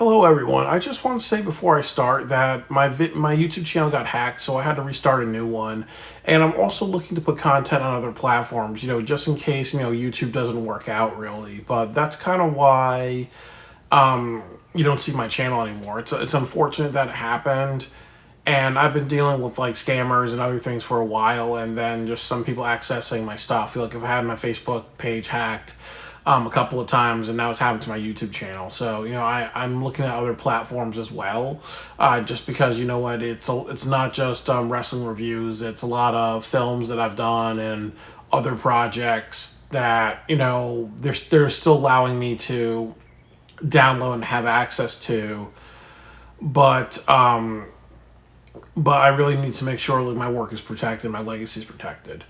Hello, everyone. I just want to say before I start that my YouTube channel got hacked, so I had to restart a new one. And I'm also looking to put content on other platforms, just in case YouTube doesn't work out really. But that's kind of why you don't see my channel anymore. It's unfortunate that it happened, and I've been dealing with like scammers and other things for a while, and then just some people accessing my stuff. Like if I had my Facebook page hacked a couple of times, and now it's happened to my YouTube channel. So I'm looking at other platforms as well, just because it's not just wrestling reviews. It's a lot of films that I've done and other projects that they're still allowing me to download and have access to, but I really need to make sure that my work is protected, my legacy is protected.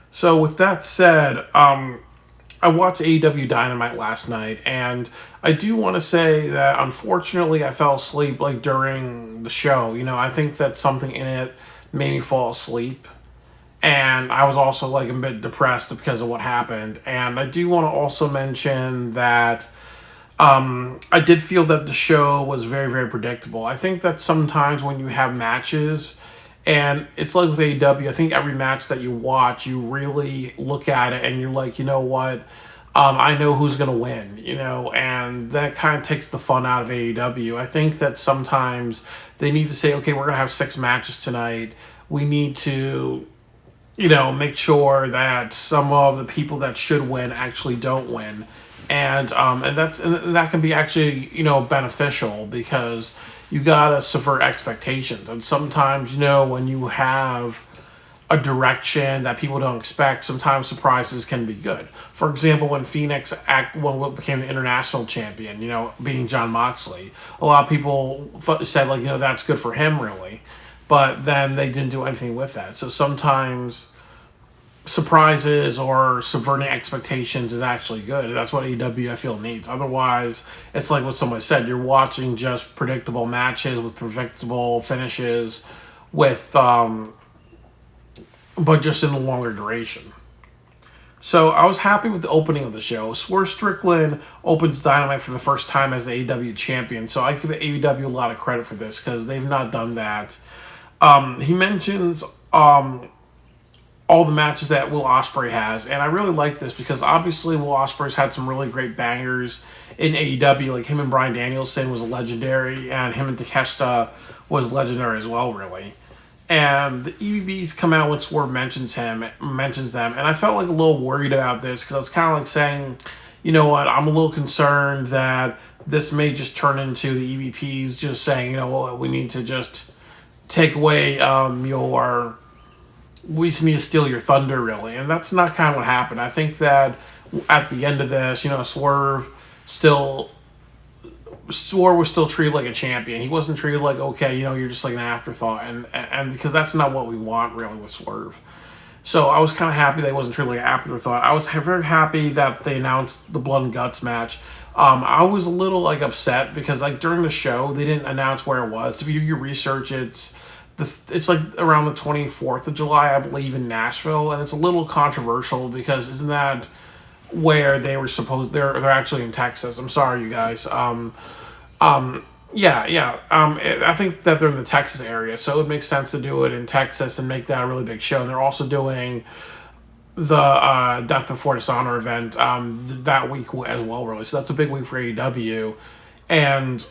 So with that said, I watched AEW Dynamite last night, and I do want to say that unfortunately I fell asleep like during the show. I think that something in it made me fall asleep, and I was also like a bit depressed because of what happened. And I do want to also mention that I did feel that the show was very, very predictable. I think that sometimes when you have matches, and it's like with AEW, I think every match that you watch, you really look at it and you're like, you know what? I know who's going to win, and that kind of takes the fun out of AEW. I think that sometimes they need to say, okay, we're going to have 6 matches tonight. We need to, make sure that some of the people that should win actually don't win. And that can be actually beneficial because you gotta subvert expectations. And sometimes when you have a direction that people don't expect, sometimes surprises can be good. For example, when when became the international champion, beating John Moxley, a lot of people said that's good for him really, but then they didn't do anything with that. So sometimes surprises or subverting expectations is actually good. That's what AEW I feel needs. Otherwise, it's like what somebody said, you're watching just predictable matches with predictable finishes with but just in a longer duration. So I was happy with the opening of the show. Swerve Strickland opens Dynamite for the first time as the AEW champion. So I give AEW a lot of credit for this because they've not done that. He mentions all the matches that Will Ospreay has, and I really like this because obviously Will Ospreay's had some really great bangers in AEW. Like him and Bryan Danielson was legendary, and him and Takeshita was legendary as well, really. And the EVBs come out when Swerve mentions them, and I felt like a little worried about this because I was kind of like saying, you know what, I'm a little concerned that this may just turn into the EVPs just saying, we need to just take away your. We just need to steal your thunder, really. And that's not kind of what happened. I think that at the end of this, Swerve was still treated like a champion. He wasn't treated like, okay, you're just like an afterthought. And because that's not what we want, really, with Swerve. So I was kind of happy that he wasn't treated like an afterthought. I was very happy that they announced the Blood and Guts match. I was a little, upset because, during the show, they didn't announce where it was. If you do your research, it's like around the 24th of July, I believe, in Nashville, and it's a little controversial because isn't that where they were supposed? They're actually in Texas. I'm sorry, you guys. Yeah. I think that they're in the Texas area, so it would make sense to do it in Texas and make that a really big show. And they're also doing the Death Before Dishonor event that week as well, really. So that's a big week for AEW, and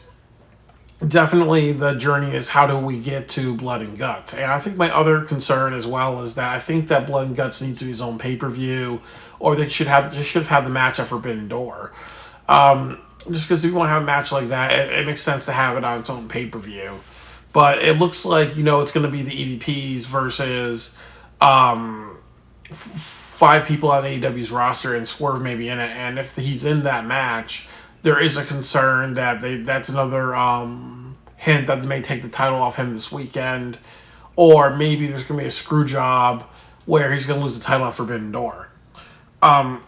definitely the journey is how do we get to Blood and Guts. And I think my other concern as well is that I think that Blood and Guts needs to be his own pay-per-view, or they should have had the match at Forbidden Door. Just because if you want to have a match like that, it makes sense to have it on its own pay-per-view. But it looks like it's going to be the EVPs versus 5 people on AEW's roster, and Swerve may be in it. And if he's in that match, there is a concern that that's another hint that they may take the title off him this weekend, or maybe there's going to be a screw job where he's going to lose the title at Forbidden Door. I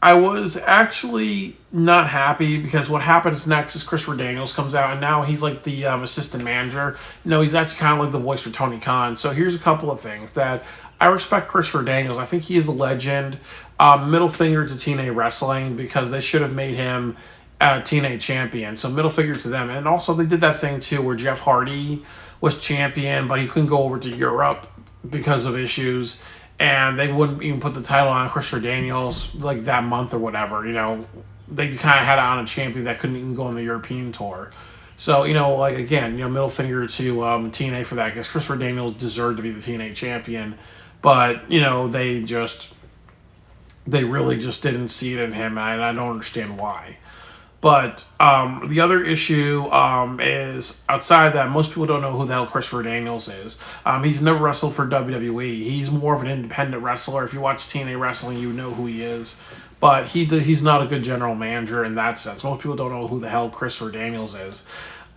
was actually not happy because what happens next is Christopher Daniels comes out, and now he's like the assistant manager. He's actually kind of like the voice for Tony Khan. So here's a couple of things that I respect Christopher Daniels. I think he is a legend. Middle finger to TNA Wrestling because they should have made him TNA champion. So middle finger to them. And also they did that thing too where Jeff Hardy was champion, but he couldn't go over to Europe because of issues. And they wouldn't even put the title on Christopher Daniels like that month or whatever. They kind of had it on a champion that couldn't even go on the European tour. So, like again, middle finger to TNA for that, because Christopher Daniels deserved to be the TNA champion. But, they really just didn't see it in him, and I don't understand why. But the other issue is outside of that, most people don't know who the hell Christopher Daniels is. He's never wrestled for WWE. He's more of an independent wrestler. If you watch TNA wrestling, you know who he is. But he's not a good general manager in that sense. Most people don't know who the hell Christopher Daniels is.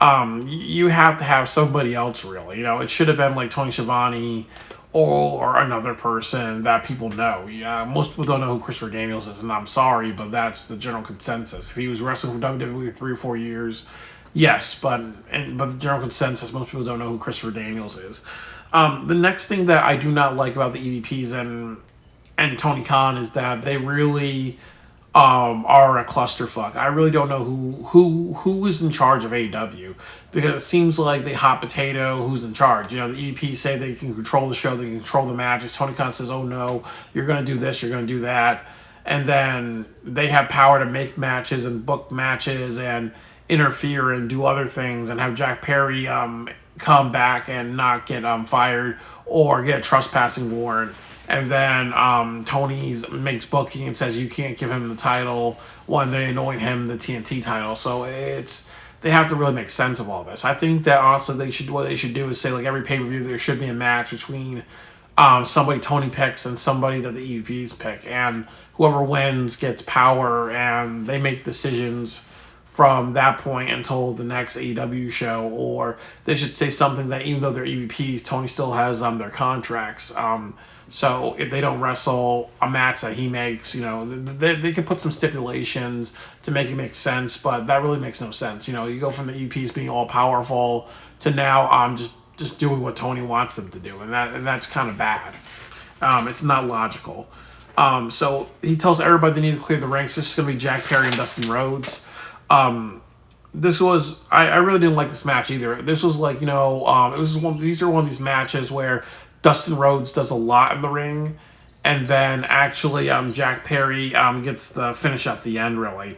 You have to have somebody else, really. It should have been like Tony Schiavone or another person that people know. Yeah, most people don't know who Christopher Daniels is, and I'm sorry, but that's the general consensus. If he was wrestling for WWE 3 or 4 years, yes, but the general consensus, most people don't know who Christopher Daniels is. The next thing that I do not like about the EVPs and Tony Khan is that they really are a clusterfuck. I really don't know who is in charge of AEW, because it seems like they hot potato who's in charge. The EVPs say they can control the show, they can control the matches. Tony Khan says, "Oh no, you're going to do this, you're going to do that," and then they have power to make matches and book matches and interfere and do other things and have Jack Perry come back and not get fired or get a trespassing warrant. And then Tony makes booking and says you can't give him the title when they anoint him the TNT title. So they have to really make sense of all this. I think that honestly what they should do is say, like, every pay-per-view there should be a match between somebody Tony picks and somebody that the EVPs pick, and whoever wins gets power, and they make decisions from that point until the next AEW show. Or they should say something that even though they're EVPs, Tony still has their contracts. So if they don't wrestle a match that he makes, they can put some stipulations to make it make sense, but that really makes no sense. You go from the EPs being all powerful to now just doing what Tony wants them to do, and that's kind of bad. It's not logical. So he tells everybody they need to clear the ranks. This is going to be Jack Perry and Dustin Rhodes. This was I really didn't like this match either. This was like these are one of these matches where Dustin Rhodes does a lot in the ring, and then actually Jack Perry gets the finish at the end, really.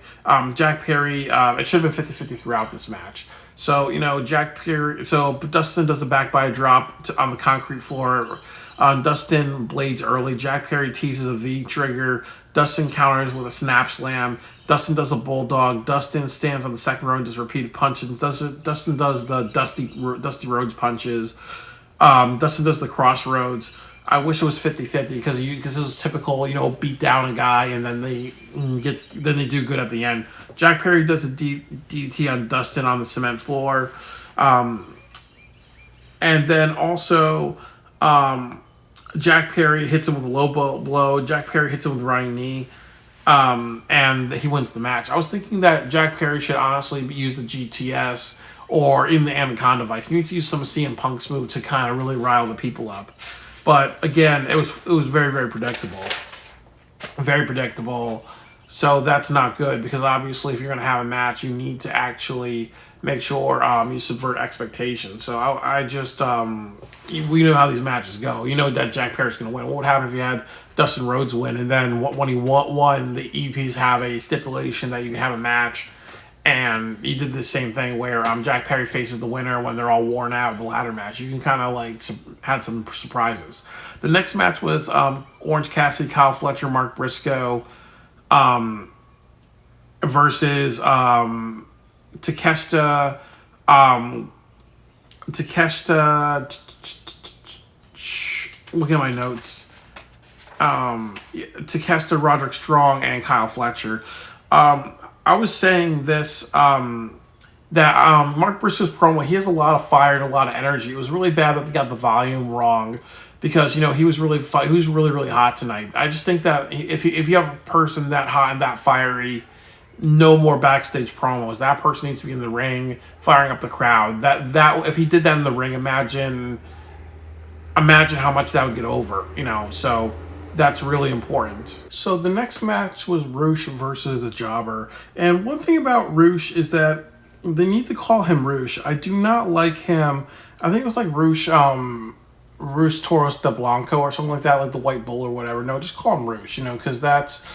Jack Perry, it should have been 50-50 throughout this match. So, Jack Perry, Dustin does a back by drop on the concrete floor. Dustin blades early. Jack Perry teases a V-trigger. Dustin counters with a snap slam. Dustin does a bulldog. Dustin stands on the second row and does repeated punches. Dustin does the Dusty Rhodes punches. Dustin does the crossroads. I wish it was 50-50 because it was typical, beat down a guy and then they do good at the end. Jack Perry does a DT on Dustin on the cement floor. And then also Jack Perry hits him with a low blow. Jack Perry hits him with a running knee. And he wins the match. I was thinking that Jack Perry should honestly use the GTS or even the Anaconda device. He needs to use some of CM Punk's move to kind of really rile the people up. But again, it was very, very predictable. Very predictable. So that's not good, because obviously if you're going to have a match, you need to actually make sure you subvert expectations. So I just, we know how these matches go. You know that Jack Perry's going to win. What would happen if you had Dustin Rhodes win, and then when he won, the EPs have a stipulation that you can have a match, and he did the same thing where Jack Perry faces the winner when they're all worn out of the ladder match. You can kind of had some surprises. The next match was Orange Cassidy, Kyle Fletcher, Mark Briscoe versus Takeshita. Looking at my notes. Takeshita, Roderick Strong, and Kyle Fletcher. I was saying this, that Mark Briscoe's promo, he has a lot of fire and a lot of energy. It was really bad that they got the volume wrong, because, he was really really hot tonight. I just think that if you have a person that hot and that fiery, no more backstage promos. That person needs to be in the ring, firing up the crowd. That if he did that in the ring, imagine how much that would get over, So That's really important. So the next match was Roosh versus the Jobber. And one thing about Roosh is that they need to call him Roosh. I do not like him. I think it was like Roosh Toros de Blanco or something like that, like the White Bull or whatever. No, just call him Roosh, because that's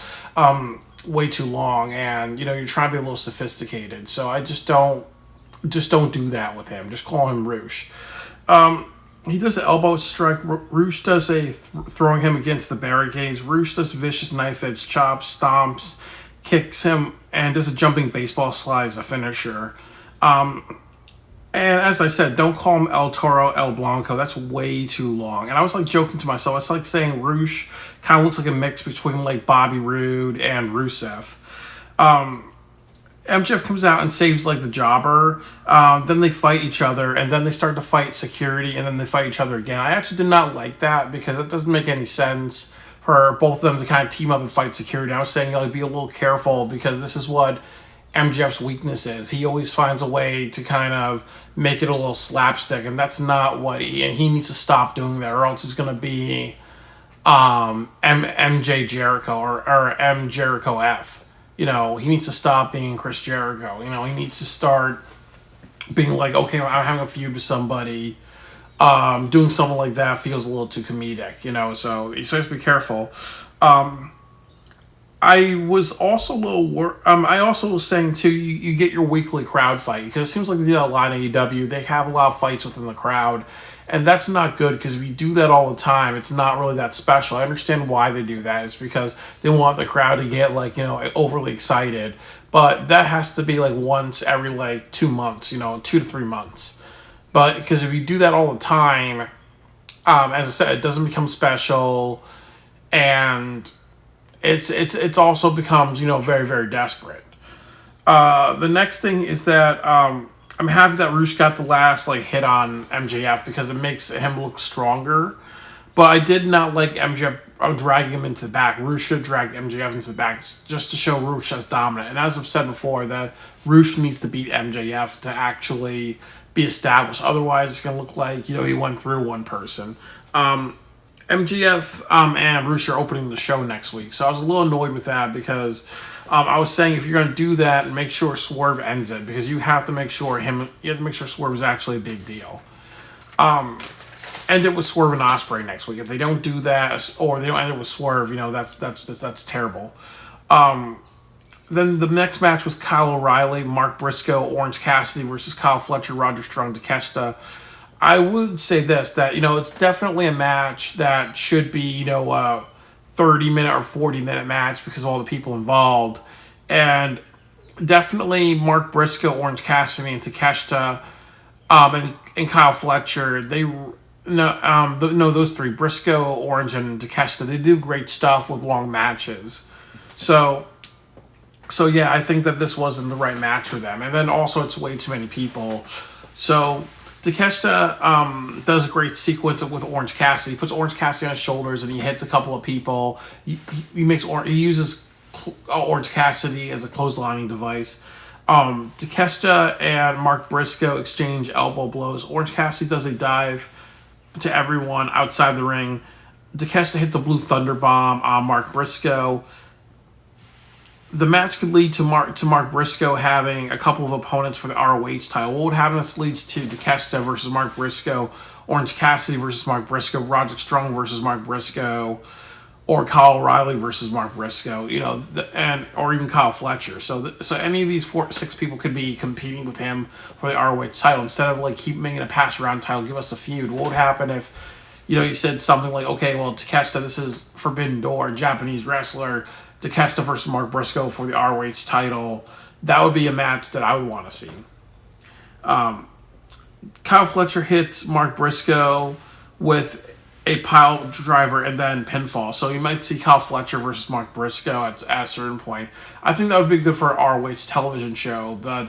way too long, and you're trying to be a little sophisticated. So I just don't do that with him. Just call him Roosh. He does an elbow strike. Roosh does throwing him against the barricades. Roosh does vicious knife edge chops, stomps, kicks him, and does a jumping baseball slide as a finisher. And as I said, don't call him El Toro El Blanco. That's way too long. And I was like joking to myself. It's like saying Roosh kind of looks like a mix between like Bobby Roode and Rusev. MJF comes out and saves like the Jobber. Then they fight each other, and then they start to fight security, and then they fight each other again. I actually did not like that because it doesn't make any sense for both of them to kind of team up and fight security. I was saying, be a little careful because this is what MJF's weakness is. He always finds a way to kind of make it a little slapstick, and that's not what he needs to stop doing that, or else it's going to be MJ Jericho or M Jericho F. He needs to stop being Chris Jericho. He needs to start being like, okay, I'm having a feud with somebody. Doing something like that feels a little too comedic, so he has to be careful. I was also a little I also was saying too, you get your weekly crowd fight, because it seems like they do that a lot in AEW. They have a lot of fights within the crowd, and that's not good, because if you do that all the time, it's not really that special. I understand why they do that. It's because they want the crowd to get overly excited, but that has to be once every 2 months, 2 to 3 months. But because if you do that all the time, as I said, it doesn't become special, and it's also becomes very, very desperate. The next thing is that I'm happy that Roosh got the last hit on MJF, because it makes him look stronger. But I did not like MJF dragging him into the back. Roosh should drag MJF into the back just to show Roosh as dominant. And as I've said before, that Roosh needs to beat MJF to actually be established. Otherwise, it's going to look like he went through one person. MJF and Roosh are opening the show next week, so I was a little annoyed with that, because I was saying if you're going to do that, make sure Swerve ends it, because you have to make sure Swerve is actually a big deal. End it with Swerve and Ospreay next week. If they don't do that, or they don't end it with Swerve, that's terrible. Then the next match was Kyle O'Reilly, Mark Briscoe, Orange Cassidy versus Kyle Fletcher, Roger Strong, Takeshita. I would say this, that, it's definitely a match that should be, a 30-minute or 40-minute match because of all the people involved. And definitely Mark Briscoe, Orange Cassidy, and Takeshita, and Kyle Fletcher, those three, Briscoe, Orange, and Takeshita, they do great stuff with long matches. So yeah, I think that this wasn't the right match for them. And then also it's way too many people. So Takeshita does a great sequence with Orange Cassidy. He puts Orange Cassidy on his shoulders and he hits a couple of people. He uses Orange Cassidy as a clotheslining device. Takeshita and Mark Briscoe exchange elbow blows. Orange Cassidy does a dive to everyone outside the ring. Takeshita hits a blue thunder bomb on Mark Briscoe. The match could lead to Mark Briscoe having a couple of opponents for the ROH title. What would happen if this leads to Takeshita versus Mark Briscoe, Orange Cassidy versus Mark Briscoe, Roderick Strong versus Mark Briscoe, or Kyle O'Reilly versus Mark Briscoe, or even Kyle Fletcher. So any of these 4 to 6 people could be competing with him for the ROH title instead of keep making a pass around title. Give us a feud. What would happen if you said something like, okay, well, Takeshita, this is Forbidden Door, Japanese wrestler, Takeshita versus Mark Briscoe for the ROH title. That would be a match that I would want to see. Kyle Fletcher hits Mark Briscoe with a pile driver and then pinfall. So you might see Kyle Fletcher versus Mark Briscoe at a certain point. I think that would be good for an ROH television show, but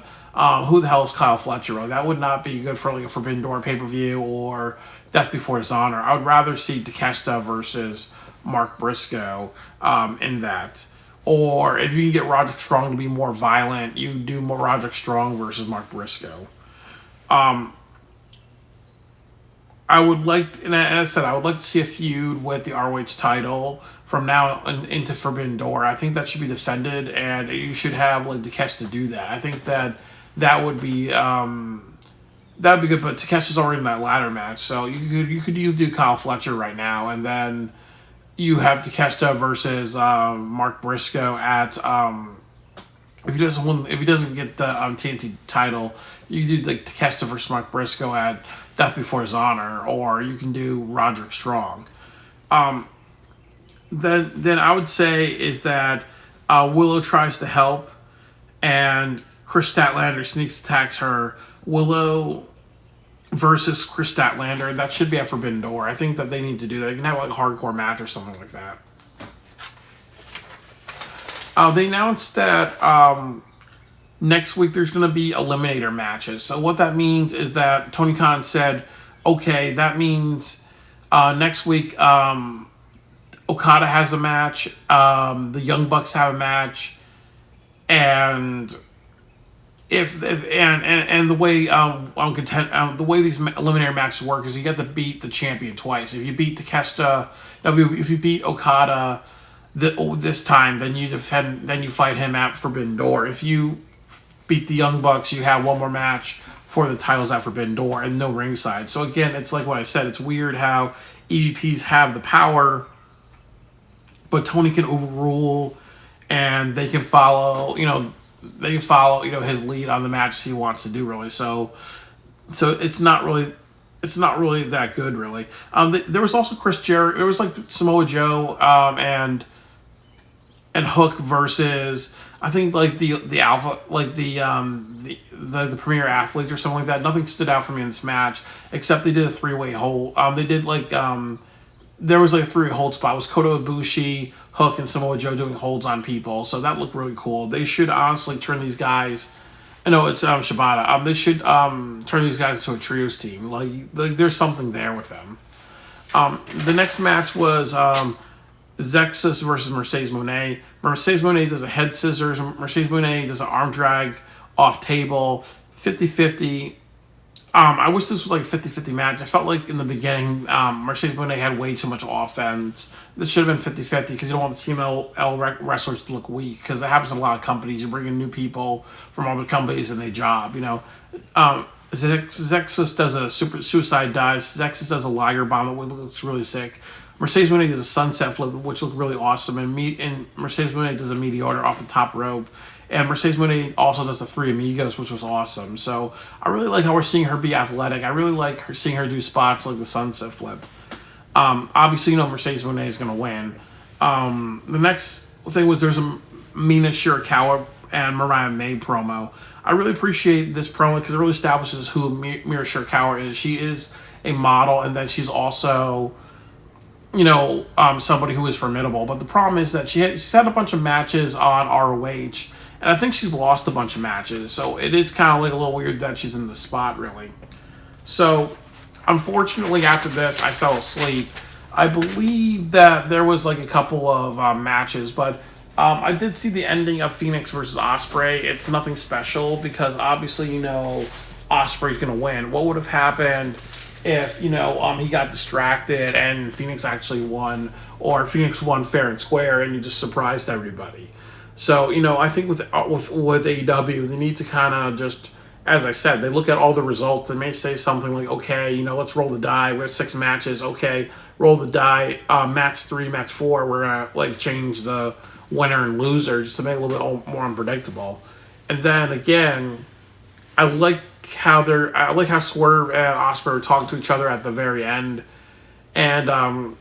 who the hell is Kyle Fletcher? Really? That would not be good for a Forbidden Door pay-per-view or Death Before Dishonor. I would rather see Takeshita versus Mark Briscoe in that. Or if you can get Roderick Strong to be more violent, you do more Roderick Strong versus Mark Briscoe. I would like, and as I said, I would like to see a feud with the ROH title from now into Forbidden Door. I think that should be defended, and you should have like Takeshita do that. I think that would be good. But Takeshi's already in that ladder match, so you could do Kyle Fletcher right now, and then you have Takeshita versus Mark Briscoe at if he doesn't get the TNT title, you can do like Takeshita versus Mark Briscoe at Death Before Dishonor, or you can do Roderick Strong. Then I would say is that Willow tries to help, and Chris Statlander sneaks attacks her. Willow versus Chris Statlander, that should be at Forbidden Door. I think that they need to do that. You can have like a hardcore match or something like that. They announced that next week there's going to be eliminator matches. So what that means is that Tony Khan said, okay, that means next week Okada has a match, the Young Bucks have a match, and the way the way these eliminator matches work is you get to beat the champion twice. If you beat Takeshita, if you beat Okada this time, then you defend, then you fight him at Forbidden Door. If you beat the Young Bucks, you have one more match for the titles at Forbidden Door and no ringside. So again, it's like what I said. It's weird how EVPs have the power, but Tony can overrule, and they can follow. His lead on the matches he wants to do. Really, so it's not really that good. Really, there was also Chris Jericho. There was like Samoa Joe and Hook versus, I think, like the Alpha, like the premier athlete or something like that. Nothing stood out for me in this match except they did a 3-way hold. They did like there was like a 3-way hold spot. It was Kota Ibushi, Hook, and Samoa Joe doing holds on people. So that looked really cool. They should honestly turn these guys. I know it's Shibata. They should turn these guys into a trios team. Like there's something there with them. The next match was Zexus versus Mercedes Moné. Mercedes Moné does a head scissors. Mercedes Moné does an arm drag off table. 50-50. I wish this was like a 50-50 match. I felt like in the beginning, Mercedes Moné had way too much offense. This should have been 50-50 because you don't want the CMLL wrestlers to look weak, because it happens in a lot of companies. You bring in new people from other companies and they job, Zexus does a super suicide dive. Zexus does a Liger bomb, which looks really sick. Mercedes Moné does a sunset flip, which looked really awesome. And Mercedes Moné does a meteor off the top rope. And Mercedes Moné also does the Three Amigos, which was awesome. So I really like how we're seeing her be athletic. I really like seeing her do spots like the sunset flip. Obviously, Mercedes Moné is going to win. The next thing was there's a Mina Shirakawa and Mariah May promo. I really appreciate this promo because it really establishes who Mina Shirakawa is. She is a model, and then she's also somebody who is formidable. But the problem is that she's had a bunch of matches on ROH, and I think she's lost a bunch of matches. So it is kind of like a little weird that she's in the spot, really. So, unfortunately, after this, I fell asleep. I believe that there was like a couple of matches, but I did see the ending of Phoenix versus Ospreay. It's nothing special because obviously, Ospreay's going to win. What would have happened if, he got distracted and Phoenix actually won, or Phoenix won fair and square and you just surprised everybody? So, I think with AEW, they need to kind of just, as I said, they look at all the results and may say something like, okay, let's roll the die. We have 6 matches. Okay, roll the die. Match 3, match 4, we're going to change the winner and loser just to make it a little bit more unpredictable. And then again, I like how Swerve and Ospreay are talking to each other at the very end, and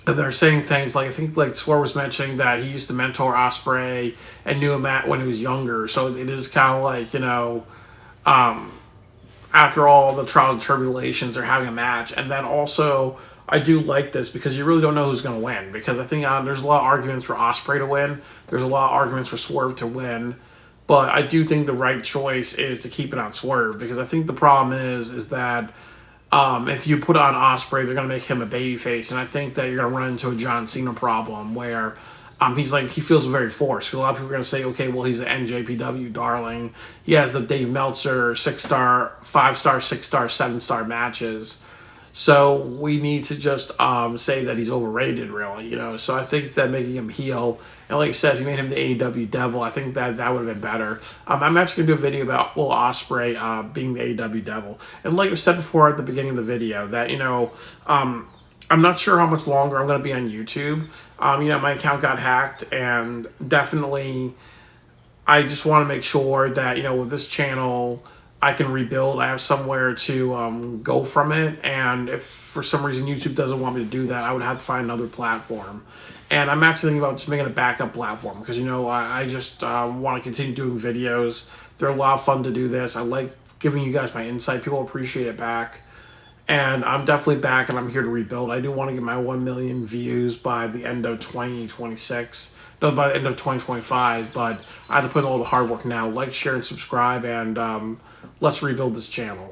they're saying things like, I think like Swerve was mentioning that he used to mentor Ospreay and knew him when he was younger. So it is kind of like after all the trials and tribulations, they're having a match. And then also, I do like this because you really don't know who's going to win, because I think there's a lot of arguments for Ospreay to win. There's a lot of arguments for Swerve to win. But I do think the right choice is to keep it on Swerve, because I think the problem is that if you put on Ospreay, they're going to make him a babyface, and I think that you're going to run into a John Cena problem where he feels very forced. Because a lot of people are going to say, okay, well, he's an NJPW darling. He has the Dave Meltzer 6-star, 5-star, 6-star, 7-star matches. So we need to just say that he's overrated, really, So I think that making him heel, and like I said, if you made him the AEW Devil, I think that would have been better. I'm actually gonna do a video about Will Ospreay being the AEW Devil, and like I said before at the beginning of the video, that I'm not sure how much longer I'm gonna be on YouTube. My account got hacked, and definitely I just want to make sure that with this channel I can rebuild. I have somewhere to go from it, and if for some reason YouTube doesn't want me to do that, I would have to find another platform. And I'm actually thinking about just making a backup platform because I just want to continue doing videos. They're a lot of fun to do this. I like giving you guys my insight. People appreciate it back. And I'm definitely back, and I'm here to rebuild. I do want to get my 1 million views by the end of 2026. No, by the end of 2025. But I have to put in all the hard work now. Like, share, and subscribe, and let's rebuild this channel.